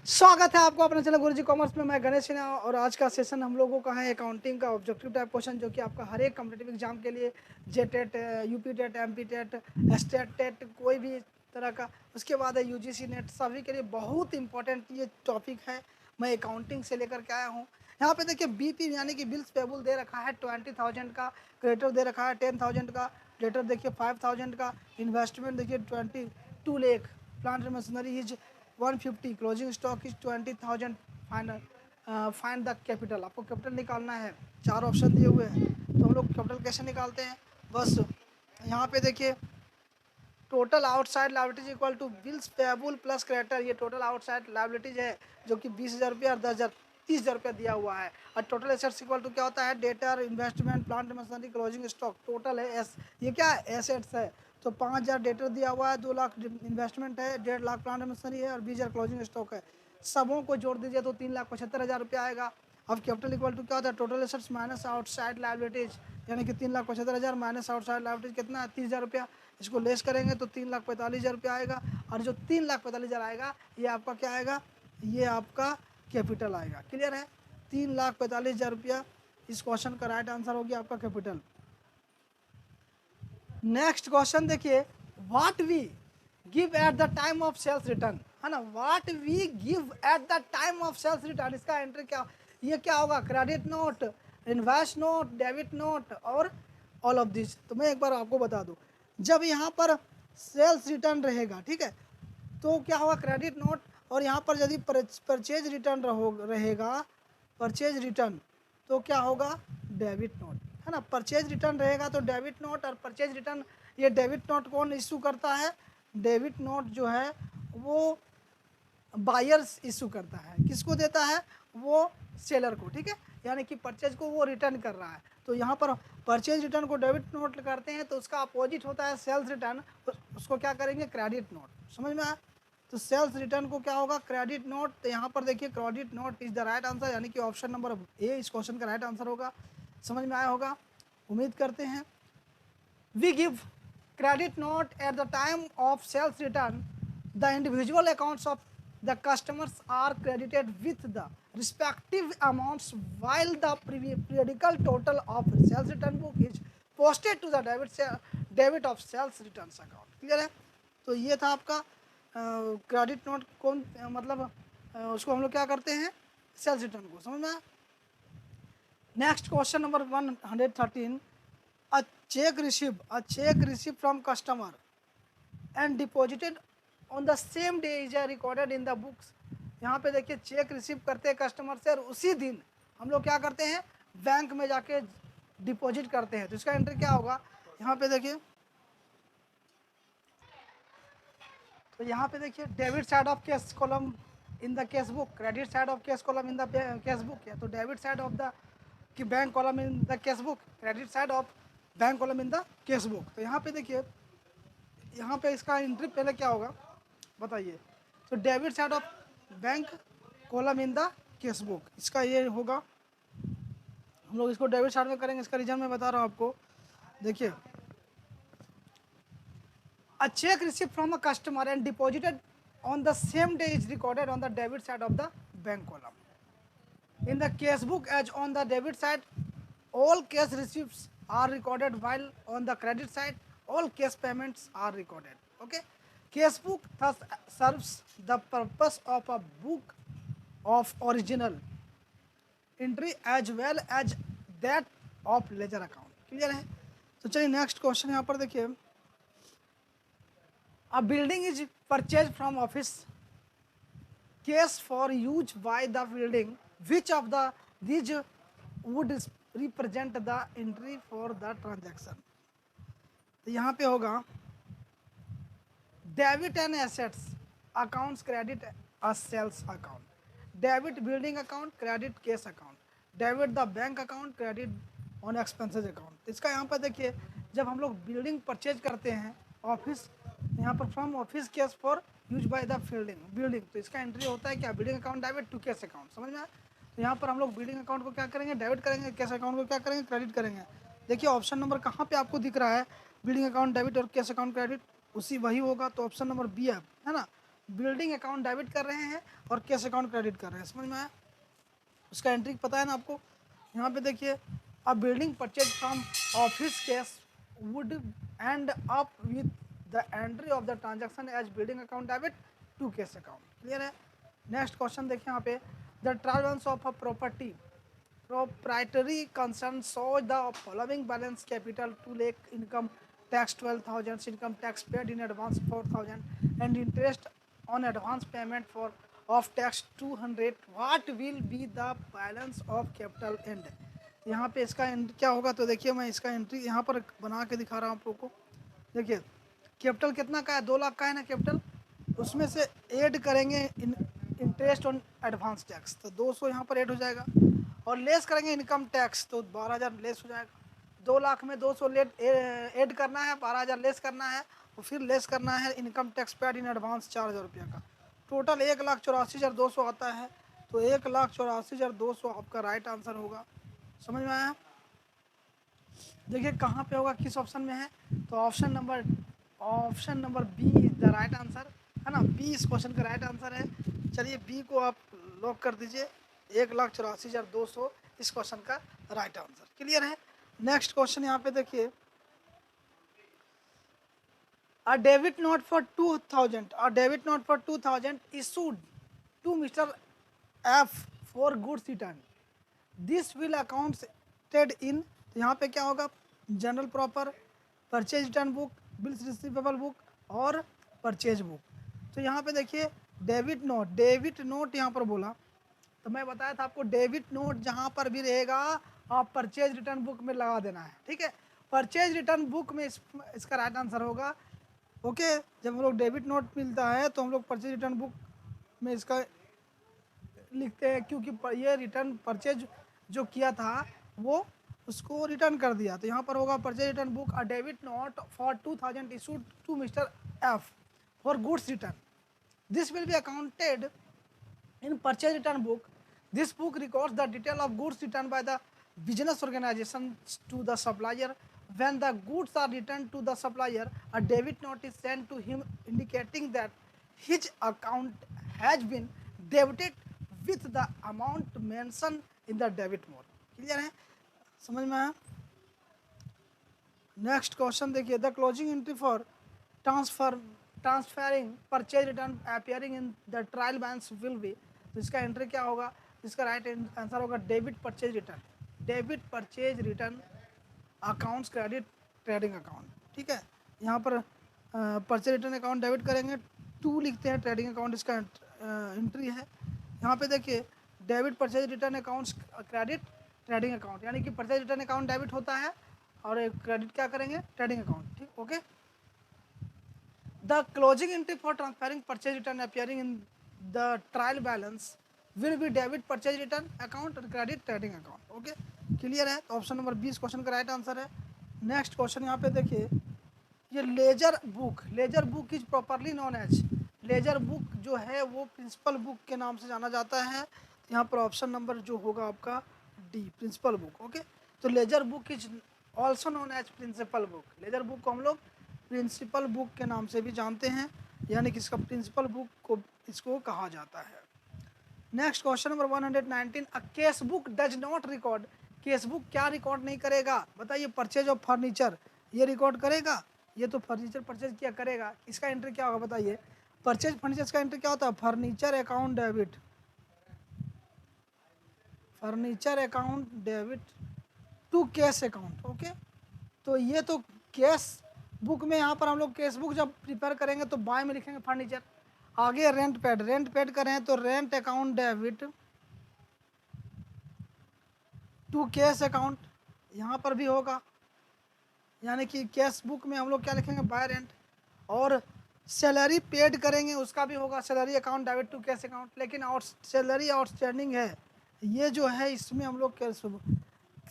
स्वागत है आपको अपने चैनल गुरुजी कॉमर्स में। मैं गणेश सिन्हा और आज का सेशन हम लोगों का है अकाउंटिंग का ऑब्जेक्टिव टाइप क्वेश्चन, जो कि आपका हर एक कॉम्पिटिटिव एग्जाम के लिए JTET, UP TET, MP TET, state TET, कोई भी तरह का, उसके बाद है यूजीसी नेट, सभी के लिए बहुत इंपॉर्टेंट ये टॉपिक है। मैं अकाउंटिंग से लेकर के आया हूँ। यहाँ पे देखिए बीपी यानी कि बिल्स पेबल दे रखा है 20,000 का, क्रेडिटर दे रखा है 10,000 का, डेटर देखिए 5,000 का, इन्वेस्टमेंट देखिए 22 lakh, plant machinery is 150, closing stock is 20,000, final find the capital. आपको कैपिटल निकालना है। चार ऑप्शन दिए हुए हैं, तो हम लोग कैपिटल कैसे निकालते हैं, बस यहाँ पे देखिए total outside liabilities equal to bills payable plus creditor. ये टोटल आउटसाइड लाइबिलिटीज है जो कि 20,000 रुपया और 10,000 30,000 रुपया दिया हुआ है। और टोटल एसेट्स इक्वल टू क्या होता है, debtor, investment, plant machinery, closing stock. Total है एस, ये क्या है, एसेट्स है। तो 5,000 डेटर दिया हुआ है, 2 लाख इन्वेस्टमेंट है, 1.5 लाख प्लांट मशीनरी है और 20,000 क्लोजिंग स्टॉक है। सबों को जोड़ दीजिए तो 3,75,000 रुपया आएगा। अब कैपिटल इक्वल टू क्या होता है, total assets minus outside liabilities, यानी कि 3,75,000 माइनस आउटसाइड लाइबिलिटीज कितना है, 30,000 रुपया। इसको लेस करेंगे तो 3,45,000 रुपया आएगा। और जो 3,45,000 आएगा ये आपका क्या आएगा, ये आपका कैपिटल आएगा। क्लियर है, 3,45,000 रुपया इस क्वेश्चन का राइट आंसर हो गया आपका कैपिटल। नेक्स्ट क्वेश्चन देखिए, what we give at the time of sales return, है ना, what we give at the time of sales return, इसका एंट्री क्या, ये क्या होगा, credit note, invest note, debit note और ऑल ऑफ दिस। तो मैं एक बार आपको बता दूं, जब यहाँ पर सेल्स रिटर्न रहेगा, ठीक है, तो क्या होगा, क्रेडिट नोट। और यहाँ पर यदि परचेज रिटर्न रहेगा, परचेज रिटर्न, तो क्या होगा, डेबिट नोट, है ना। परचेज रिटर्न रहेगा तो डेबिट नोट और परचेज रिटर्न। ये डेबिट नोट कौन इशू करता है, डेबिट नोट जो है वो बायर्स इशू करता है, किसको देता है, वो सेलर को, ठीक है, यानी कि परचेज को वो रिटर्न कर रहा है। तो यहाँ पर परचेज रिटर्न को डेबिट नोट करते हैं, तो उसका अपोजिट होता है सेल्स रिटर्न, उसको क्या करेंगे, क्रेडिट नोट। समझ में आया, तो सेल्स रिटर्न को क्या होगा, क्रेडिट नोट। तो यहाँ पर देखिए credit note is the right answer, यानी कि ऑप्शन नंबर ए इस क्वेश्चन का राइट आंसर होगा। समझ में आया होगा, उम्मीद करते हैं। We give credit note at the time of sales return. The individual accounts of the customers are credited with the respective amounts, while the periodical total of sales return book is posted to the debit of sales returns account. Clear है, तो ये था आपका credit note. कौन मतलब उसको हम लोग क्या करते हैं, सेल्स रिटर्न को। समझ में। Next question number 113, a check received from customer and deposited on the same day is recorded in the books। यहाँ पे देखिए चेक रिसीव करते हैं कस्टमर से और उसी दिन हम लोग क्या करते हैं, बैंक में जाके डिपॉजिट करते हैं। तो इसका एंट्री क्या होगा, यहाँ पे देखिए, तो यहाँ पे देखिए debit side of cash column in the cash book, credit side of cash column in the cash book है। तो डेबिट साइड ऑफ द कि bank column in the cash book, credit side of bank column in the cash book. तो यहाँ पे देखिए, यहाँ पे इसका एंट्री पहले क्या होगा बताइए, तो debit side of bank column in the cash book, इसका ये होगा। हम लोग इसको डेबिट साइड में करेंगे, इसका रीजन मैं बता रहा हूँ आपको। देखिए, a check received from a customer and deposited on the same day is recorded on the debit side of the bank column in the cash book, as on the debit side all cash receipts are recorded, while on the credit side all cash payments are recorded. Okay, cash book thus serves the purpose of a book of original entry as well as that of ledger account. Clear है, तो चलिए next question यहाँ पर देखिए, a building is purchased from office cash for use by the building, which of the these would represent the entry for the transaction। तो यहाँ पे होगा debit and assets accounts, credit sales account, debit building account, credit cash account, debit the bank account, credit on expenses account. इसका यहाँ पर देखिए, जब हम लोग बिल्डिंग परचेज करते हैं ऑफिस, यहाँ पर from office cash for use by the building, तो इसका एंट्री होता है क्या, building account debit to cash account. समझ में आया, तो यहाँ पर हम लोग बिल्डिंग अकाउंट को क्या करेंगे, डेबिट करेंगे, कैश अकाउंट को क्या करेंगे, क्रेडिट करेंगे। देखिए ऑप्शन नंबर कहाँ पे आपको दिख रहा है, बिल्डिंग अकाउंट डेबिट और कैश अकाउंट क्रेडिट, उसी वही होगा, तो ऑप्शन नंबर बी है ना। बिल्डिंग अकाउंट डेबिट कर रहे हैं और कैश अकाउंट क्रेडिट कर रहे हैं। समझ में आया? उसका एंट्री पता है ना आपको। यहाँ पे देखिए, a building purchase from office cash would end up with the entry of the transaction as building account debit to cash account. Clear है? नेक्स्ट क्वेश्चन देखिए यहाँ पे, the transfer of a property proprietary concern saw the following balance: capital 2 lakh, income tax 12,000, income tax paid in advance 4,000, and interest on advance payment for of tax 200. What will be the balance of capital end? यहाँ पे इसका क्या होगा, तो देखिए मैं इसका entry यहाँ पर बना के दिखा रहा हूँ आप लोग को। देखिए कैपिटल कितना का है, 2 लाख का है ना कैपिटल, उसमें से ऐड करेंगे इंटरेस्ट ऑन एडवांस टैक्स, तो 200 यहाँ पर ऐड हो जाएगा, और लेस करेंगे इनकम टैक्स तो 12,000 लेस हो जाएगा। 2 लाख में 200 ऐड करना है, 12,000 लेस करना है, और फिर लेस करना है income tax paid in advance 4,000 रुपये का। टोटल 1,84,200 आता है। तो 1,84,200 आपका राइट आंसर होगा। समझ में आया? देखिए कहाँ पे होगा, किस ऑप्शन में है, तो option number B is the right answer, है ना। बी इस क्वेश्चन का राइट आंसर है। चलिए बी को आप लॉक कर दीजिए, 1,84,200 इस क्वेश्चन का राइट आंसर। क्लियर है? नेक्स्ट क्वेश्चन यहाँ पे देखिए, a debit note for 2,000 issued to Mr F for goods return, this will accounted in, तो यहाँ पे क्या होगा, journal proper, purchase return book, bills receivable book और परचेज बुक। तो यहाँ पे देखिए डेबिट नोट यहाँ पर बोला, तो मैं बताया था आपको डेबिट नोट जहाँ पर भी रहेगा आप परचेज रिटर्न बुक में लगा देना है। ठीक है, परचेज रिटर्न बुक में इसका राइट आंसर होगा। ओके, जब हम लोग डेबिट नोट मिलता है तो हम लोग परचेज रिटर्न बुक में इसका लिखते हैं, क्योंकि ये रिटर्न परचेज जो किया था वो उसको रिटर्न कर दिया। तो यहाँ पर होगा purchase return book, a debit note for 2,000 issued to Mr F for goods return, this will be accounted in purchase return book. This book records the detail of goods returned by the business organization to the supplier. When the goods are returned to the supplier, a debit note is sent to him indicating that his account has been debited with the amount mentioned in the debit note. Clear है? समझ में आया? Next question देखिए, the closing entry for transferring purchase return appearing in the trial balance will B, तो इसका entry क्या होगा, इसका राइट आंसर होगा debit purchase return accounts credit trading account. ठीक है, यहाँ पर परचेज रिटर्न अकाउंट डेबिट करेंगे, 2 लिखते हैं, ट्रेडिंग अकाउंट इसका एंट्री है। यहाँ पे देखिए debit purchase return accounts credit trading account, यानी कि परचेज रिटर्न अकाउंट डेबिट होता है और क्रेडिट क्या करेंगे, ट्रेडिंग अकाउंट। ठीक, okay. The closing entry for transferring purchase return appearing in the trial balance will be debit purchase return account और credit trading account. Okay, clear है? तो option number 20 question का राइट आंसर है। Next question यहाँ पे देखिए, ये ledger book is properly known as, ledger book जो है वो प्रिंसिपल बुक के नाम से जाना जाता है। यहाँ पर ऑप्शन नंबर जो होगा आपका डी, प्रिंसिपल बुक। ओके, तो ledger book is also known as principal book. Ledger book को हम लोग प्रिंसिपल बुक के नाम से भी जानते हैं, यानी कि इसका प्रिंसिपल बुक को इसको कहा जाता है। Next question number 119, a case book does not record, case book क्या रिकॉर्ड नहीं करेगा, बताइए। परचेज ऑफ फर्नीचर ये रिकॉर्ड करेगा, ये तो फर्नीचर परचेज क्या करेगा, इसका एंट्री क्या होगा बताइए। परचेज फर्नीचर का एंट्री क्या होता है, furniture account debit, furniture account debit to cash account. Okay, तो ये तो कैश बुक में, यहाँ पर हम लोग कैश बुक जब प्रिपेयर करेंगे तो बाय में लिखेंगे फर्नीचर। आगे रेंट पेड करें तो rent account debit to cash account, यहाँ पर भी होगा, यानी कि कैश बुक में हम लोग क्या लिखेंगे, बाय रेंट। और सैलरी पेड करेंगे उसका भी होगा salary account debit to cash account. लेकिन और सैलरी आउटस्टैंडिंग है, ये जो है इसमें हम लोग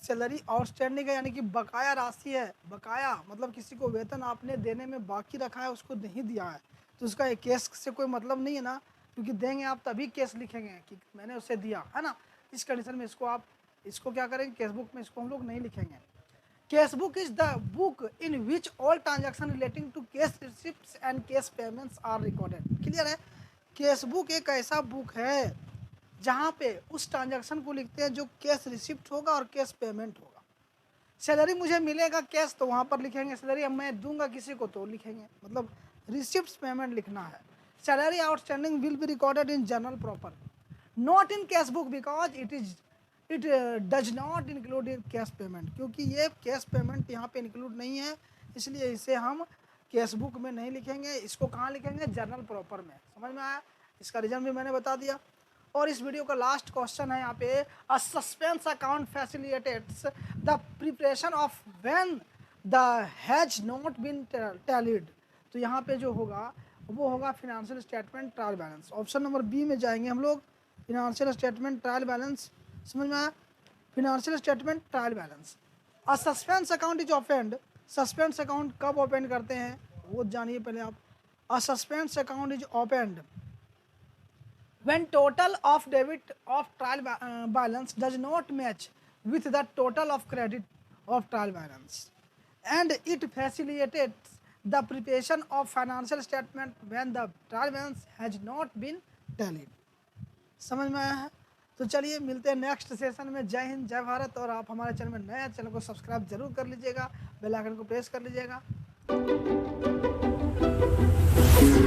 सैलरी आउटस्टैंडिंग है, यानी कि बकाया राशि है। बकाया मतलब किसी को वेतन आपने देने में बाकी रखा है, उसको नहीं दिया है, तो उसका एक केस से कोई मतलब नहीं है ना, क्योंकि देंगे आप तभी केस लिखेंगे कि मैंने उसे दिया, है ना। इस कंडीशन में इसको क्या करेंगे, केस बुक में इसको हम लोग नहीं लिखेंगे। Cash book is the book in which all transaction relating to cash receipts and cash payments are recorded. Clear है? कैश बुक एक ऐसा बुक है जहाँ पे उस ट्रांजैक्शन को लिखते हैं जो कैश रिसिप्ट होगा और कैश पेमेंट होगा। सैलरी मुझे मिलेगा कैश तो वहाँ पर लिखेंगे सैलरी, अब मैं दूंगा किसी को तो लिखेंगे, मतलब रिसिप्ट पेमेंट लिखना है। Salary outstanding will be recorded in journal proper, not in cash book because it does not include in cash payment, क्योंकि ये कैश पेमेंट यहाँ पे इंक्लूड नहीं है, इसलिए इसे हम कैश बुक में नहीं लिखेंगे। इसको कहाँ लिखेंगे? जर्नल प्रॉपर में। समझ में आया? इसका रीजन भी मैंने बता दिया। और इस वीडियो का लास्ट क्वेश्चन है यहाँ पे, a suspense account facilitates the preparation of when the has not been tallied. तो यहाँ पे जो होगा वो होगा financial statement trial balance. Option number B में जाएंगे हम लोग, फिनेंशियल स्टेटमेंट ट्रायल बैलेंस। समझ में आया? Financial statement trial balance. A suspense account is opened, suspense account कब ओपन करते हैं वो जानिए पहले आप। अ suspense account is opened when total of debit of trial balance does not match with the total of credit of trial balance, and it facilitates the preparation of financial statement when the trial balance has not been tallied। समझ में आया है? तो चलिए मिलते हैं next session में। जय हिंद, जय भारत। और आप हमारे चैनल में नए, चैनल को सब्सक्राइब जरूर कर लीजिएगा, बेल आइकन को प्रेस कर लीजिएगा।